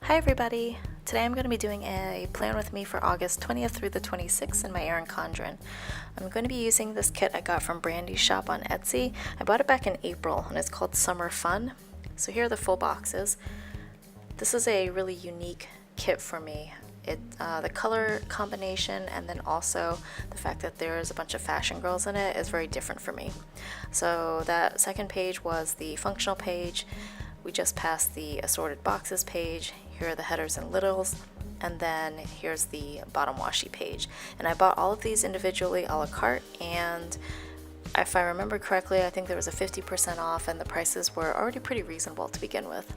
Hi everybody! Today I'm going to be doing a plan with me for August 20th through the 26th in my Erin Condren. I'm going to be using this kit I got from BrandysShop on Etsy. I bought it back in April and it's called Summer Fun. So here are the full boxes. This is a really unique kit for me. The color combination and then also the fact that there's a bunch of fashion girls in it is very different for me. So that second page was the functional page. We just passed the assorted boxes page. Here are the headers and littles, and then here's the bottom washi page. And I bought all of these individually a la carte, and if I remember correctly, I think there was a 50% off and the prices were already pretty reasonable to begin with.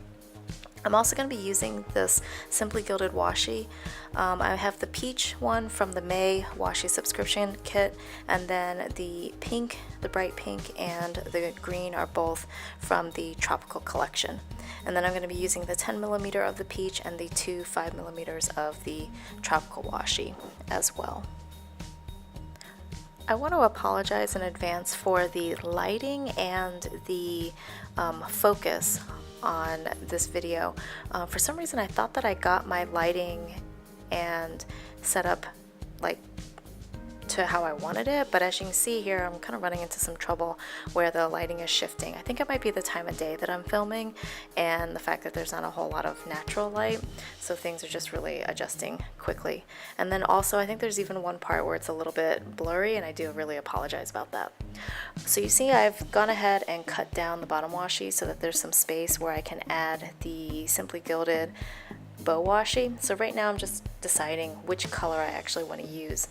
I'm also going to be using this Simply Gilded washi. I have the peach one from the May washi subscription kit, and then the pink, the bright pink, and the green are both from the tropical collection. And then I'm going to be using the 10mm of the peach and the two 5mm of the tropical washi as well. I want to apologize in advance for the lighting and the focus on this video. For some reason I thought that I got my lighting and set up like to how I wanted it, but as you can see here, I'm kind of running into some trouble where the lighting is shifting. I think it might be the time of day that I'm filming and the fact that there's not a whole lot of natural light, so things are just really adjusting quickly. And then also I think there's even one part where it's a little bit blurry, and I do really apologize about that. So you see I've gone ahead and cut down the bottom washi so that there's some space where I can add the Simply Gilded bow washi. So right now I'm just deciding which color I actually want to use.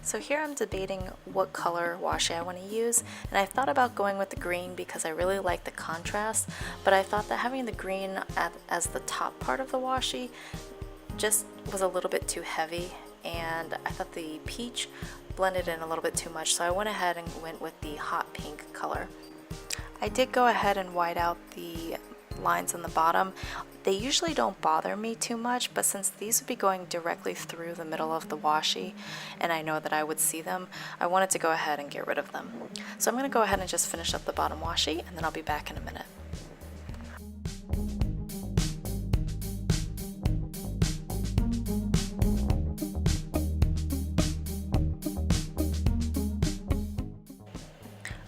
So here I'm debating what color washi I want to use, and I thought about going with the green because I really like the contrast, but I thought that having the green as the top part of the washi just was a little bit too heavy, and I thought the peach blended in a little bit too much, so I went ahead and went with the hot pink color. I did go ahead and white out the lines on the bottom. They usually don't bother me too much, but since these would be going directly through the middle of the washi and I know that I would see them, I wanted to go ahead and get rid of them. So I'm going to go ahead and just finish up the bottom washi, and then I'll be back in a minute.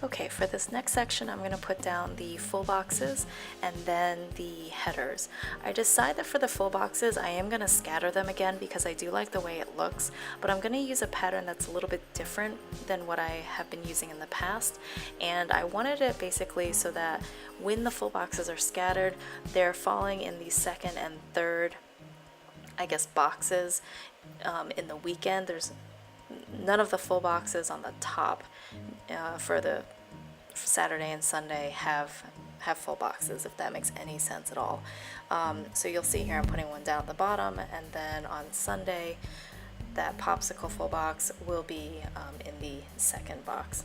Okay, for this next section I'm going to put down the full boxes and then the headers. I decided that for the full boxes I am going to scatter them again because I do like the way it looks, but I'm going to use a pattern that's a little bit different than what I have been using in the past, and I wanted it basically so that when the full boxes are scattered, they're falling in the second and third, I guess, boxes in the weekend. There's none of the full boxes on the top for the Saturday and Sunday have full boxes, if that makes any sense at all. So you'll see here I'm putting one down at the bottom, and then on Sunday that popsicle full box will be in the second box.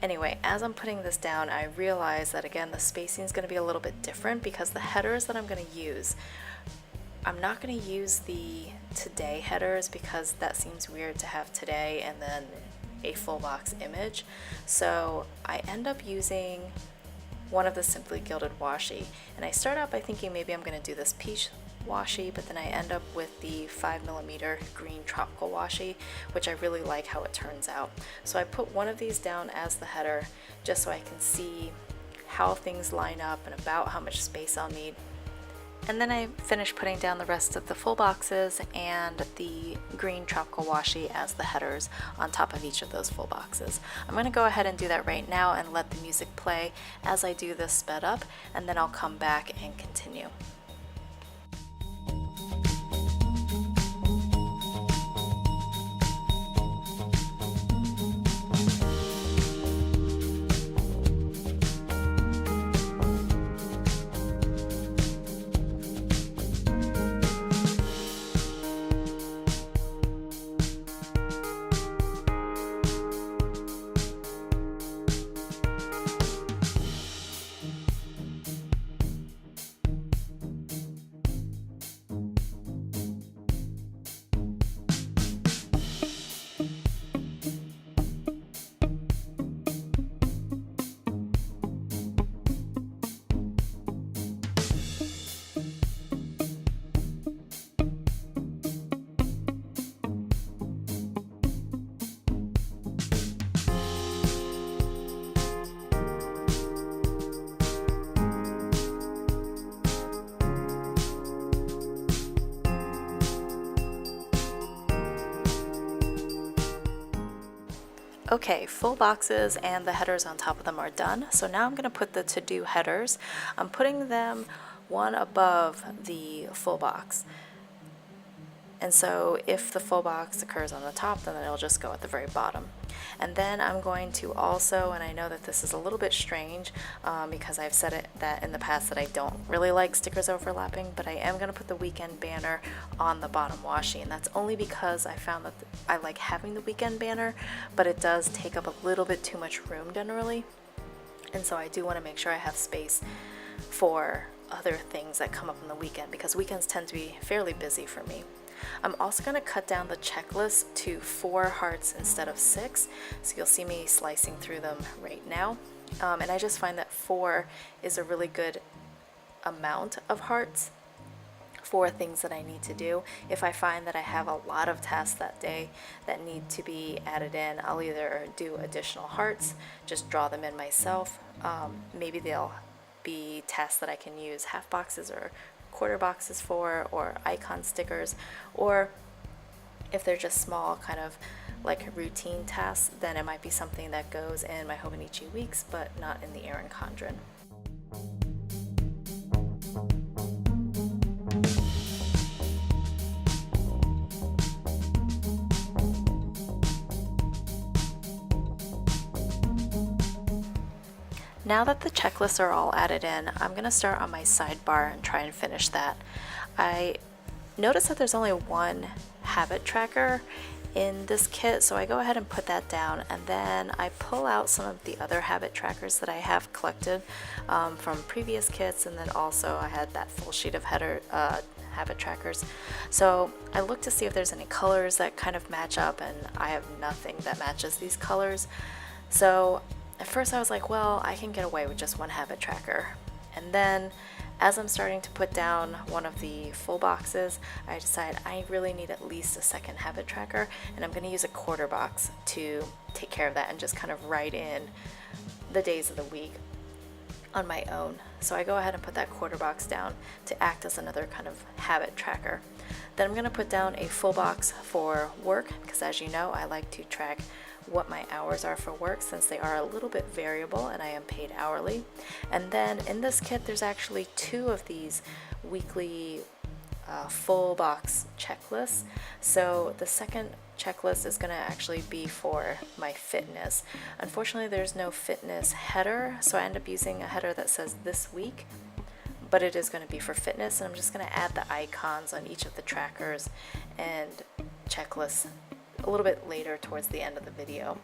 Anyway, as I'm putting this down, I realize that again the spacing is going to be a little bit different because the headers that I'm going to use, I'm not going to use the today headers because that seems weird to have today and then a full box image. So I end up using one of the Simply Gilded washi, and I start out by thinking maybe I'm going to do this peach washi, but then I end up with the 5mm green tropical washi, which I really like how it turns out. So I put one of these down as the header just so I can see how things line up and about how much space I'll need. And then I finished putting down the rest of the full boxes and the green tropical washi as the headers on top of each of those full boxes. I'm going to go ahead and do that right now and let the music play as I do this sped up, and then I'll come back and continue. Okay, full boxes and the headers on top of them are done. So now I'm going to put the to-do headers. I'm putting them one above the full box. And so if the full box occurs on the top, then it'll just go at the very bottom. And then I'm going to also, and I know that this is a little bit strange because I've said that in the past that I don't really like stickers overlapping, but I am going to put the weekend banner on the bottom washi, and that's only because I found that I like having the weekend banner, but it does take up a little bit too much room generally. And so I do want to make sure I have space for other things that come up on the weekend because weekends tend to be fairly busy for me. I'm also going to cut down the checklist to 4 hearts instead of 6, so you'll see me slicing through them right now. And I just find that 4 is a really good amount of hearts for things that I need to do. If I find that I have a lot of tasks that day that need to be added in, I'll either do additional hearts, just draw them in myself. Maybe they'll be tasks that I can use half boxes or quarter boxes for, or icon stickers, or if they're just small kind of like routine tasks, then it might be something that goes in my Hobonichi weeks but not in the Erin Condren. Now that the checklists are all added in, I'm going to start on my sidebar and try and finish that. I noticed that there's only one habit tracker in this kit, so I go ahead and put that down, and then I pull out some of the other habit trackers that I have collected from previous kits, and then also I had that full sheet of habit trackers. So I look to see if there's any colors that kind of match up, and I have nothing that matches these colors. So at first I was like, well, I can get away with just one habit tracker. And then as I'm starting to put down one of the full boxes, I decide I really need at least a second habit tracker, and I'm going to use a quarter box to take care of that and just kind of write in the days of the week on my own. So I go ahead and put that quarter box down to act as another kind of habit tracker. Then I'm going to put down a full box for work because, as you know, I like to track what my hours are for work since they are a little bit variable and I am paid hourly. And then in this kit there's actually 2 of these weekly full box checklists. So the second checklist is going to actually be for my fitness. Unfortunately there's no fitness header, so I end up using a header that says this week, but it is going to be for fitness, and I'm just going to add the icons on each of the trackers and checklists a little bit later towards the end of the video.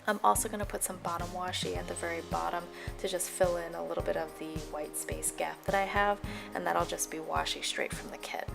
I'm also going to put some bottom washi at the very bottom to just fill in a little bit of the white space gap that I have, and that'll just be washi straight from the kit.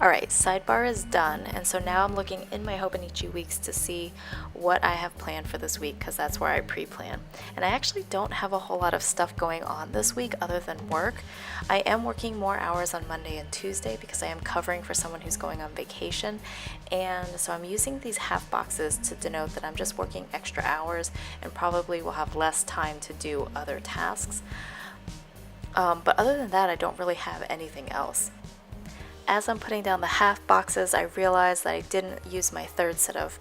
Alright, sidebar is done, and so now I'm looking in my Hobonichi weeks to see what I have planned for this week, because that's where I pre-plan. And I actually don't have a whole lot of stuff going on this week other than work. I am working more hours on Monday and Tuesday because I am covering for someone who's going on vacation, and so I'm using these half boxes to denote that I'm just working extra hours and probably will have less time to do other tasks. But other than that, I don't really have anything else. As I'm putting down the half boxes, I realized that I didn't use my third set of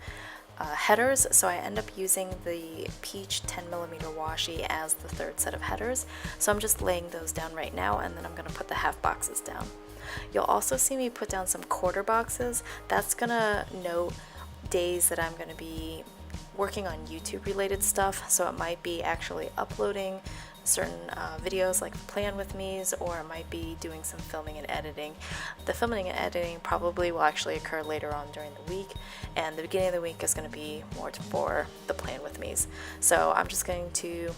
headers, so I end up using the Peach 10mm washi as the third set of headers. So I'm just laying those down right now, and then I'm going to put the half boxes down. You'll also see me put down some quarter boxes. That's going to note days that I'm going to be working on YouTube related stuff, so it might be actually uploading certain videos like the plan with me's, or it might be doing some filming and editing. The filming and editing probably will actually occur later on during the week, and the beginning of the week is going to be more for the plan with me's. So I'm just going to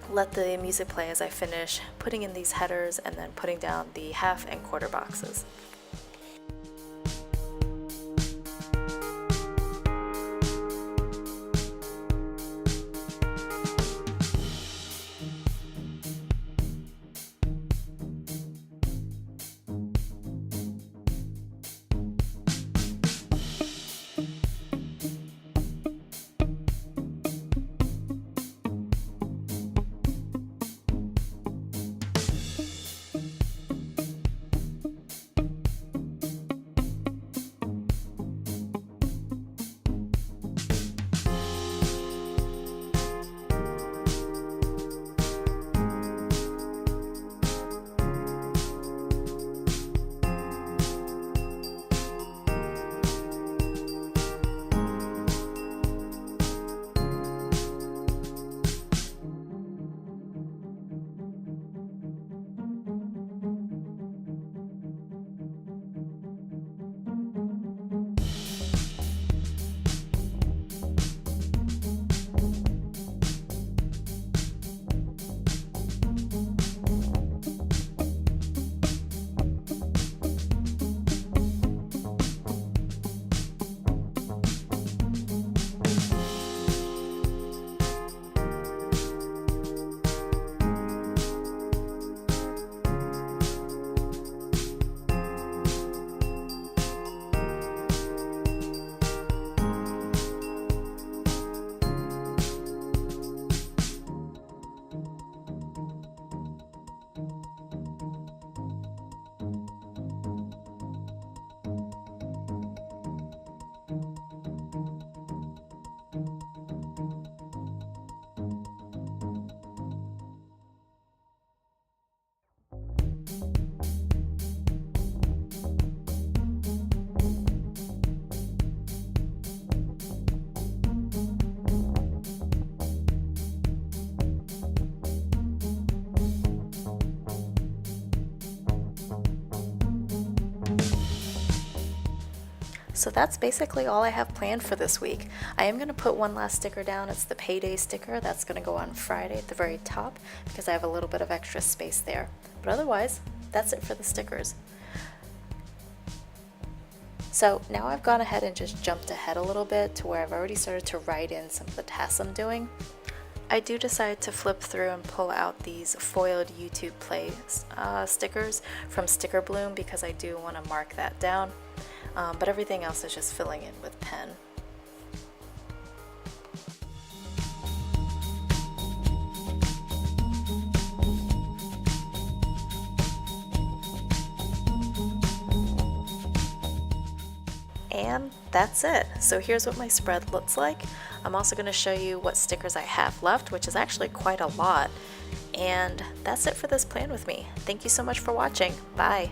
let the music play as I finish putting in these headers and then putting down the half and quarter boxes. So that's basically all I have planned for this week. I am going to put one last sticker down. It's the payday sticker. That's going to go on Friday at the very top because I have a little bit of extra space there. But otherwise, that's it for the stickers. So now I've gone ahead and just jumped ahead a little bit to where I've already started to write in some of the tasks I'm doing. I do decide to flip through and pull out these foiled YouTube Play stickers from Sticker Bloom because I do want to mark that down. But everything else is just filling in with pen. And that's it. So here's what my spread looks like. I'm also going to show you what stickers I have left, which is actually quite a lot. And that's it for this plan with me. Thank you so much for watching. Bye.